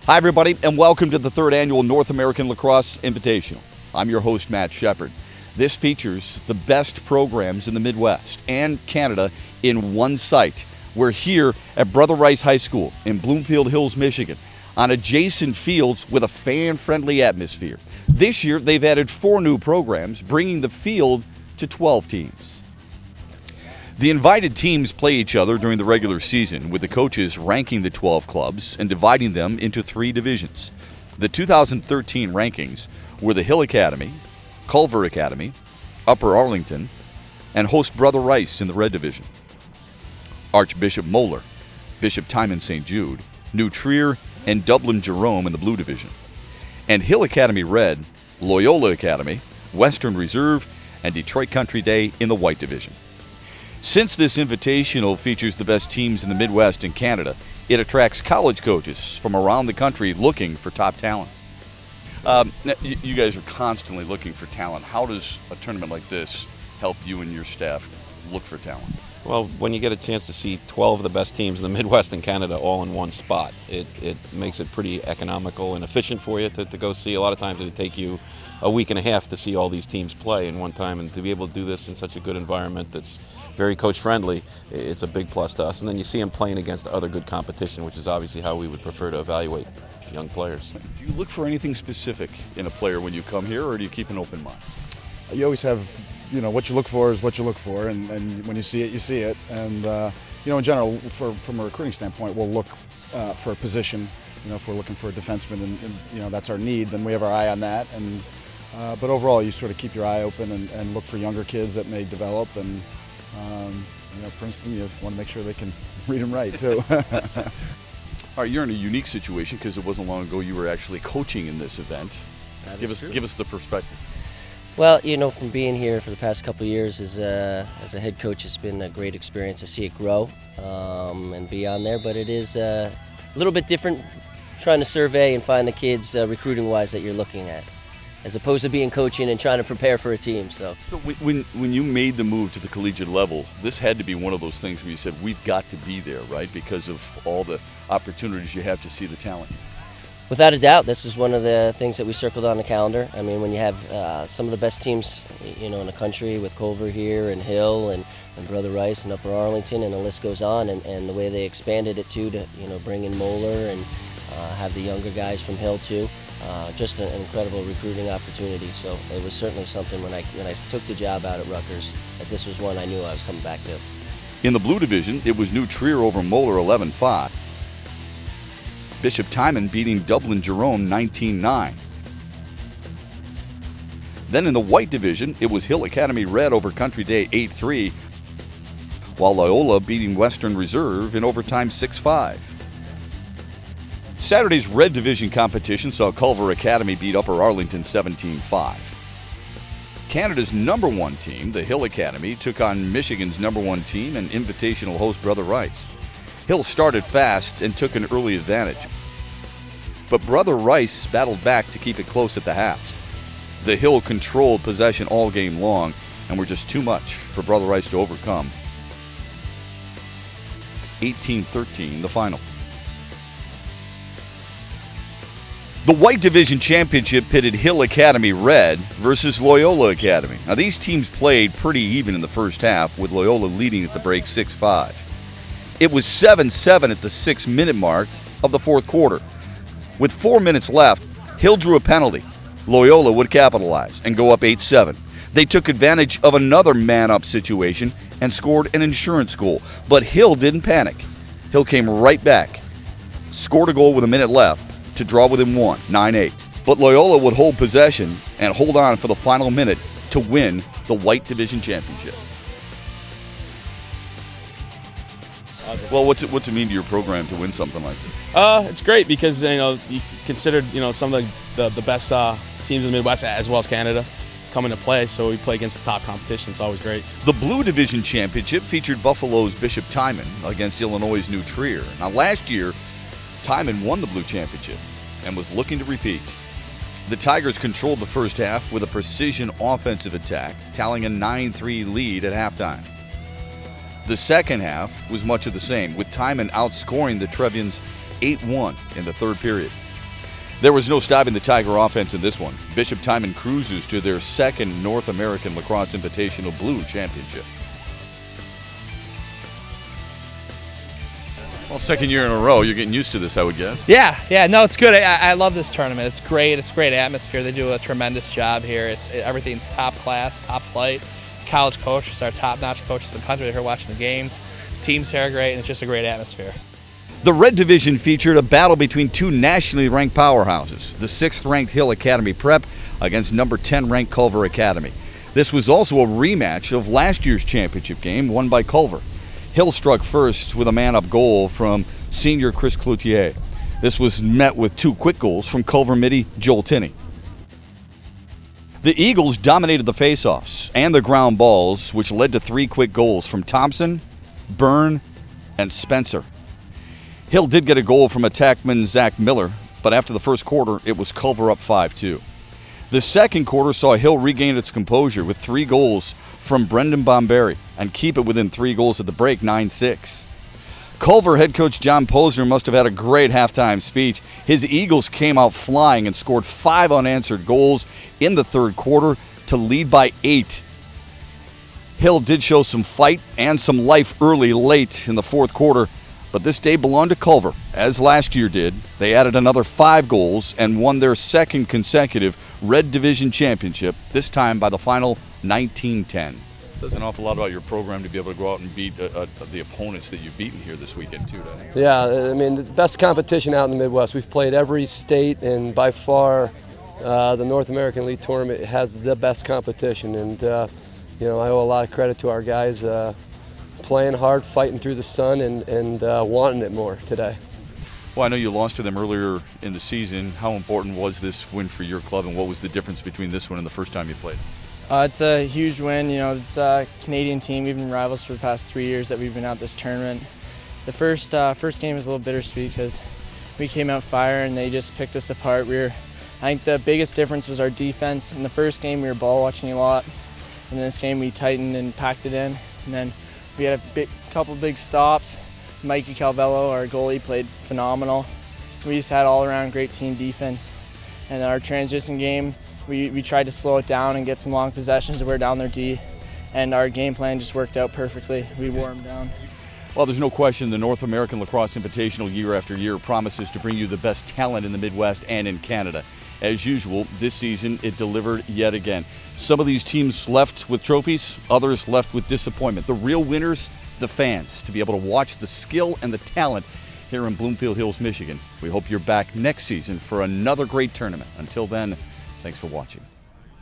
Hi, everybody, and welcome to the third annual North American Lacrosse Invitational. I'm your host, Matt Shepard. This features the best programs in the Midwest and Canada in one site. We're here at Brother Rice High School in Bloomfield Hills, Michigan, on adjacent fields with a fan-friendly atmosphere. This year, they've added 4 new programs, bringing the field to 12 teams. The invited teams play each other during the regular season, with the coaches ranking the 12 clubs and dividing them into 3 divisions. The 2013 rankings were the Hill Academy, Culver Academy, Upper Arlington, and host Brother Rice in the Red Division. Archbishop Moeller, Bishop Timon-St. Jude, New Trier, and Dublin Jerome in the Blue Division. And Hill Academy Red, Loyola Academy, Western Reserve, and Detroit Country Day in the White Division. Since this invitational features the best teams in the Midwest and Canada, it attracts college coaches from around the country looking for top talent. You guys are constantly looking for talent. How does a tournament like this help you and your staff look for talent? Well, when you get a chance to see 12 of the best teams in the Midwest and Canada all in one spot, it makes it pretty economical and efficient for you to go see. A lot of times it'd take you a week and a half to see all these teams play in one time, and to be able to do this in such a good environment that's very coach-friendly, it's a big plus to us. And then you see them playing against other good competition, which is obviously how we would prefer to evaluate young players. Do you look for anything specific in a player when you come here, or do you keep an open mind? You always have, what you look for is what you look for, and when you see it, you see it. And, in general, from a recruiting standpoint, we'll look for a position. If we're looking for a defenseman and that's our need, then we have our eye on that. And but overall, you sort of keep your eye open and look for younger kids that may develop. And, Princeton, you want to make sure they can read and write, too. All right, you're in a unique situation because it wasn't long ago you were actually coaching in this event. Give us the perspective. Well, from being here for the past couple of years as a head coach, it's been a great experience to see it grow and be on there. But it is a little bit different trying to survey and find the kids recruiting-wise that you're looking at, as opposed to being coaching and trying to prepare for a team. So when you made the move to the collegiate level, this had to be one of those things where you said, we've got to be there, right? Because of all the opportunities you have to see the talent. Without a doubt, this is one of the things that we circled on the calendar. I mean, when you have some of the best teams, in the country, with Culver here and Hill and Brother Rice and Upper Arlington, and the list goes on, and the way they expanded it too to bring in Moeller and have the younger guys from Hill too. Just an incredible recruiting opportunity. So it was certainly something when I took the job out at Rutgers, that this was one I knew I was coming back to. In the Blue Division, it was New Trier over Moeller 11-5. Bishop Timon beating Dublin Jerome 19-9. Then in the White Division, it was Hill Academy Red over Country Day 8-3, while Loyola beating Western Reserve in overtime 6-5. Saturday's Red Division competition saw Culver Academy beat Upper Arlington 17-5. Canada's #1 team, the Hill Academy, took on Michigan's #1 team and invitational host Brother Rice. Hill started fast and took an early advantage, but Brother Rice battled back to keep it close at the half. The Hill controlled possession all game long and were just too much for Brother Rice to overcome. 18-13, the final. The White Division Championship pitted Hill Academy Red versus Loyola Academy. Now, these teams played pretty even in the first half, with Loyola leading at the break 6-5. It was 7-7 at the 6-minute mark of the fourth quarter. With 4 minutes left, Hill drew a penalty. Loyola would capitalize and go up 8-7. They took advantage of another man-up situation and scored an insurance goal. But Hill didn't panic. Hill came right back, scored a goal with a minute left to draw within 1, 9-8. But Loyola would hold possession and hold on for the final minute to win the White Division Championship. Well, what's it mean to your program to win something like this? It's great because you considered some of the best teams in the Midwest as well as Canada come into play, so we play against the top competition. It's always great. The Blue Division Championship featured Buffalo's Bishop Timon against Illinois' New Trier. Now, last year, Timon won the Blue Championship and was looking to repeat. The Tigers controlled the first half with a precision offensive attack, tallying a 9-3 lead at halftime. The second half was much of the same, with Timon outscoring the Trevians 8-1 in the third period. There was no stopping the Tiger offense in this one. Bishop Timon cruises to their second North American Lacrosse Invitational Blue Championship. Well, second year in a row, you're getting used to this, I would guess. Yeah, no, it's good. I love this tournament. It's great. It's great atmosphere. They do a tremendous job here. Everything's top class, top flight. College coaches are top-notch coaches in the country. They're here watching the games. Teams here are great, and it's just a great atmosphere. The Red Division featured a battle between two nationally ranked powerhouses, the 6th-ranked Hill Academy Prep against number 10-ranked Culver Academy. This was also a rematch of last year's championship game won by Culver. Hill struck first with a man-up goal from senior Chris Cloutier. This was met with 2 quick goals from Culver Midi Joel Tinney. The Eagles dominated the faceoffs and the ground balls, which led to 3 quick goals from Thompson, Byrne, and Spencer. Hill did get a goal from attackman Zach Miller, but after the first quarter, it was Culver up 5-2. The second quarter saw Hill regain its composure with 3 goals from Brendan Bomberry and keep it within 3 goals at the break, 9-6. Culver head coach John Posner must have had a great halftime speech. His Eagles came out flying and scored 5 unanswered goals in the third quarter to lead by 8. Hill did show some fight and some life late in the fourth quarter, but this day belonged to Culver, as last year did. They added another 5 goals and won their second consecutive Red Division championship, this time by the final 19-10. Says an awful lot about your program to be able to go out and beat the opponents that you've beaten here this weekend, too, doesn't it? Yeah, I mean, the best competition out in the Midwest. We've played every state, and by far the North American League Tournament has the best competition. And, I owe a lot of credit to our guys playing hard, fighting through the sun, and wanting it more today. Well, I know you lost to them earlier in the season. How important was this win for your club, and what was the difference between this one and the first time you played? It's a huge win. It's a Canadian team. We've been rivals for the past 3 years that we've been at this tournament. The first game was a little bittersweet because we came out fire and they just picked us apart. I think the biggest difference was our defense. In the first game, we were ball watching a lot. In this game, we tightened and packed it in. And then we had a couple big stops. Mikey Calvello, our goalie, played phenomenal. We just had all-around great team defense. And our transition game, we tried to slow it down and get some long possessions to wear down their D, and our game plan just worked out perfectly. We wore them down. Well, there's no question the North American Lacrosse Invitational year after year promises to bring you the best talent in the Midwest and in Canada. As usual, this season it delivered yet again. Some of these teams left with trophies, others left with disappointment. The real winners, the fans, to be able to watch the skill and the talent here in Bloomfield Hills, Michigan. We hope you're back next season for another great tournament. Until then, thanks for watching.